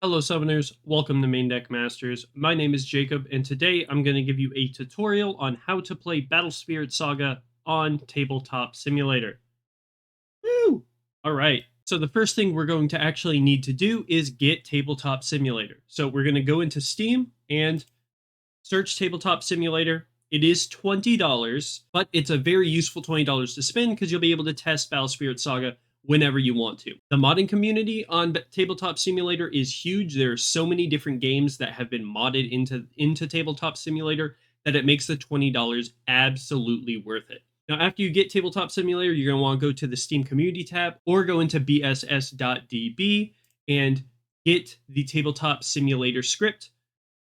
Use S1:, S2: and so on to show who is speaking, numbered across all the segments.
S1: Hello Summoners, welcome to MainDeck Masters. My name is Jacob, and today I'm going to give you a tutorial on how to play Battle Spirit Saga on Tabletop Simulator. Woo! Alright, so the first thing we're going to actually need to do is get Tabletop Simulator. So we're going to go into Steam and search Tabletop Simulator. It is $20, but it's a very useful $20 to spend because you'll be able to test Battle Spirit Saga whenever you want to. The modding community on Tabletop Simulator is huge. There are so many different games that have been modded into Tabletop Simulator that it makes the $20 absolutely worth it. Now, after you get Tabletop Simulator, you're going to want to go to the Steam Community tab or go into bss.db and get the Tabletop Simulator script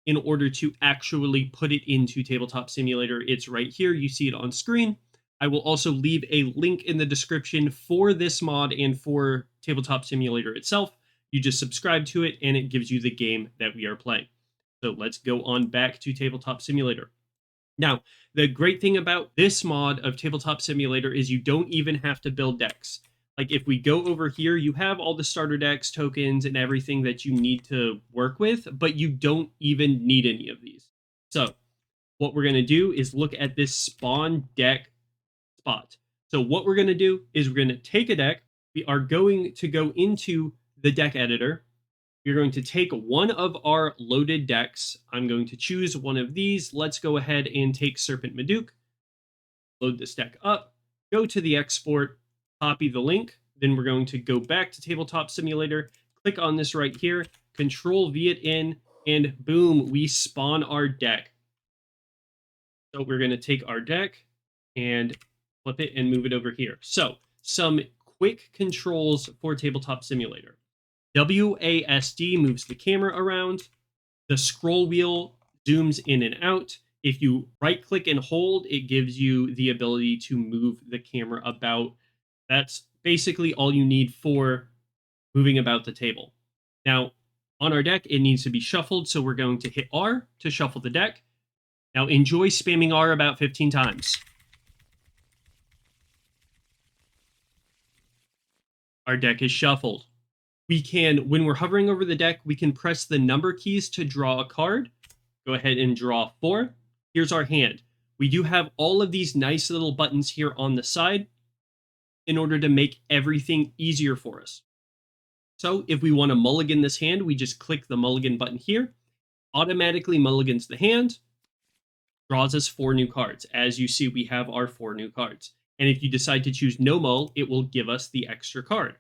S1: in order to actually put it into Tabletop Simulator. It's right here. You see it on screen. I will also leave a link in the description for this mod and for Tabletop Simulator itself. You just subscribe to it and it gives you the game that we are playing. So let's go on back to Tabletop Simulator. Now, the great thing about this mod of Tabletop Simulator is you don't even have to build decks. Like if we go over here, you have all the starter decks, tokens, and everything that you need to work with, but you don't even need any of these. So what we're going to do is look at this spawn deck spot. So what we're going to do is we're going to take a deck. We are going to go into the deck editor. We're going to take one of our loaded decks. I'm going to choose one of these. Let's go ahead and take Serpent Maduke. Load this deck up. Go to the export. Copy the link. Then we're going to go back to Tabletop Simulator. Click on this right here. Control V it in. And boom, we spawn our deck. So we're going to take our deck and flip it and move it over here. So some quick controls for Tabletop Simulator. WASD moves the camera around. The scroll wheel zooms in and out. If you right click and hold, it gives you the ability to move the camera about. That's basically all you need for moving about the table. Now, on our deck, it needs to be shuffled, so we're going to hit R to shuffle the deck. Now, enjoy spamming R about 15 times. Our deck is shuffled. We can, when we're hovering over the deck, we can press the number keys to draw a card. Go ahead and draw 4. Here's our hand. We do have all of these nice little buttons here on the side in order to make everything easier for us. So if we want to mulligan this hand, we just click the mulligan button here. Automatically mulligans the hand. Draws us 4 new cards. As you see, we have our 4 new cards. And if you decide to choose no mull, it will give us the extra card.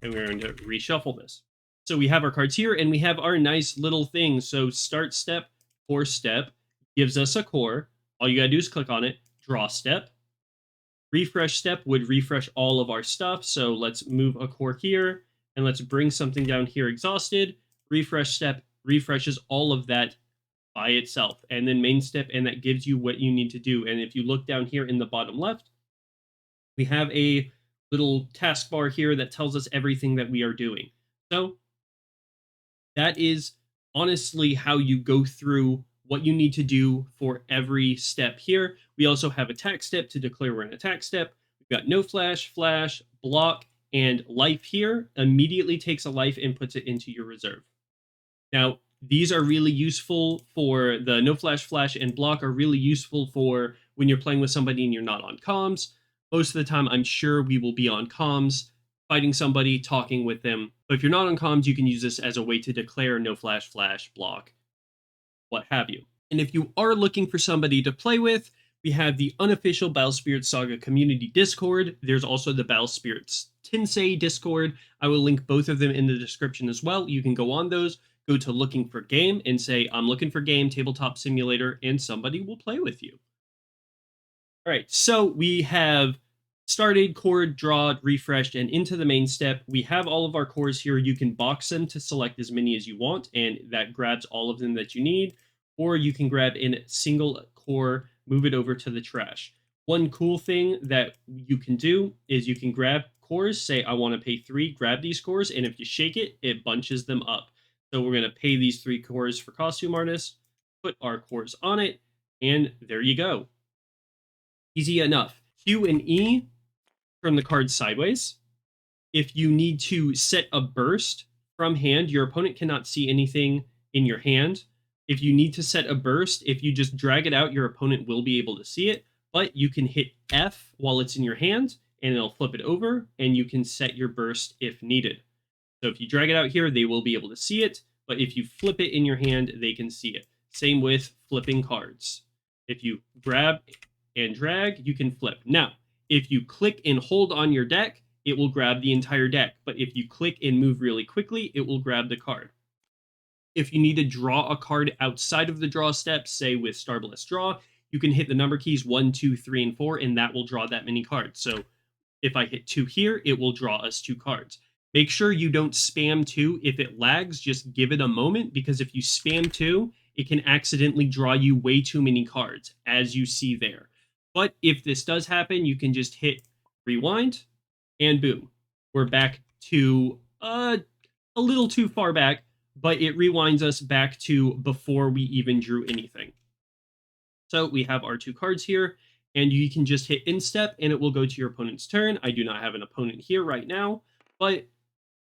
S1: And we're going to reshuffle this. So we have our cards here, and we have our nice little things. So start step, core step, gives us a core. All you gotta do is click on it. Draw step. Refresh step would refresh all of our stuff. So let's move a core here, and let's bring something down here exhausted. Refresh step refreshes all of that by itself. And then main step, and that gives you what you need to do. And if you look down here in the bottom left, we have a little taskbar here that tells us everything that we are doing. So that is honestly how you go through what you need to do for every step here. We also have attack step to declare we're in attack step. We've got no flash, flash, block, and life here. Immediately takes a life and puts it into your reserve. Now, these are really useful for the no flash, flash, and block are really useful for when you're playing with somebody and you're not on comms. Most of the time, I'm sure we will be on comms, fighting somebody, talking with them. But if you're not on comms, you can use this as a way to declare no flash, flash, block, what have you. And if you are looking for somebody to play with, we have the unofficial Battle Spirits Saga community Discord. There's also the Battle Spirits Tensei Discord. I will link both of them in the description as well. You can go on those, go to looking for game, and say, I'm looking for game, Tabletop Simulator, and somebody will play with you. All right, so we have started, cored, drawed, refreshed, and into the main step. We have all of our cores here. You can box them to select as many as you want, and that grabs all of them that you need. Or you can grab in a single core, move it over to the trash. One cool thing that you can do is you can grab cores, say I want to pay 3, grab these cores, and if you shake it, it bunches them up. So we're going to pay these 3 cores for costume artists, put our cores on it, and there you go. Easy enough. Q and E turn the cards sideways. If you need to set a burst from hand. Your opponent cannot see anything in your hand. If you need to set a burst, if you just drag it out, your opponent will be able to see it. But you can hit F while it's in your hand, and it'll flip it over, and you can set your burst if needed. So if you drag it out here, they will be able to see it. But if you flip it in your hand, they can see it. Same with flipping cards. If you grab and drag, you can flip. Now, if you click and hold on your deck, it will grab the entire deck. But if you click and move really quickly, it will grab the card. If you need to draw a card outside of the draw step, say with Starblast Draw, you can hit the number keys 1, 2, 3, and 4, and that will draw that many cards. So if I hit 2 here, it will draw us 2 cards. Make sure you don't spam 2. If it lags, just give it a moment, because if you spam 2, it can accidentally draw you way too many cards, as you see there. But if this does happen, you can just hit rewind, and boom. We're back to a little too far back, but it rewinds us back to before we even drew anything. So we have our 2 cards here, and you can just hit instep, and it will go to your opponent's turn. I do not have an opponent here right now, but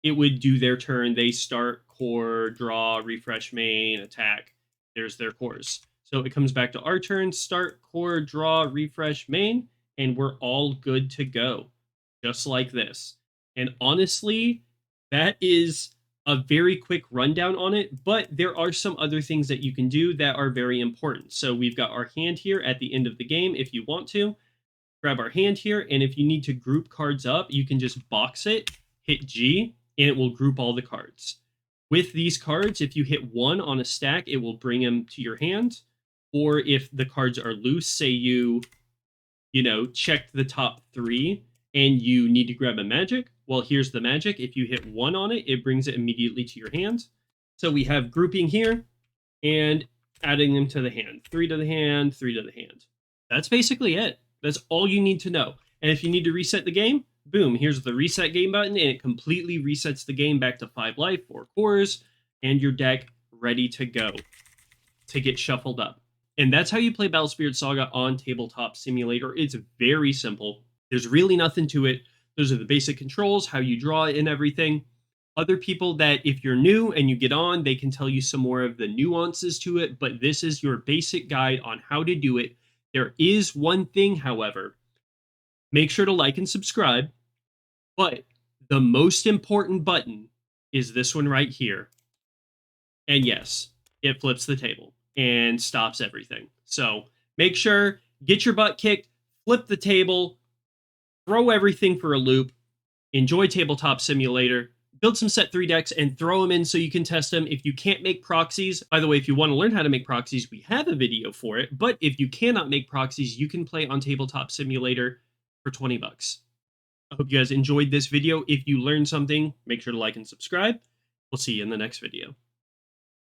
S1: it would do their turn. They start, core, draw, refresh main, attack. There's their cores. So it comes back to our turn, start, core, draw, refresh main, and we're all good to go, just like this. And honestly, that is a very quick rundown on it, but there are some other things that you can do that are very important. So we've got our hand here at the end of the game if you want to. Grab our hand here, and if you need to group cards up, you can just box it, hit G, and it will group all the cards. With these cards, if you hit 1 on a stack, it will bring them to your hand. Or if the cards are loose, say you checked the top 3 and you need to grab a magic, well, here's the magic. If you hit 1 on it, it brings it immediately to your hand. So we have grouping here and adding them to the hand. 3 to the hand, 3 to the hand. That's basically it. That's all you need to know. And if you need to reset the game, boom, here's the reset game button, and it completely resets the game back to 5 life, 4 cores, and your deck ready to go to get shuffled up. And that's how you play Battlespirit Saga on Tabletop Simulator. It's very simple. There's really nothing to it. Those are the basic controls, how you draw it and everything. Other people that, if you're new and you get on, they can tell you some more of the nuances to it, but this is your basic guide on how to do it. There is one thing, however. Make sure to like and subscribe, but the most important button is this one right here. And yes, it flips the table and stops everything. So make sure, get your butt kicked, flip the table, throw everything for a loop, enjoy Tabletop Simulator, build some set 3 decks, and throw them in so you can test them. If you can't make proxies, by the way, if you want to learn how to make proxies, we have a video for it. But if you cannot make proxies, you can play on Tabletop Simulator for 20 bucks. I hope you guys enjoyed this video. If you learned something, make sure to like and subscribe. We'll see you in the next video.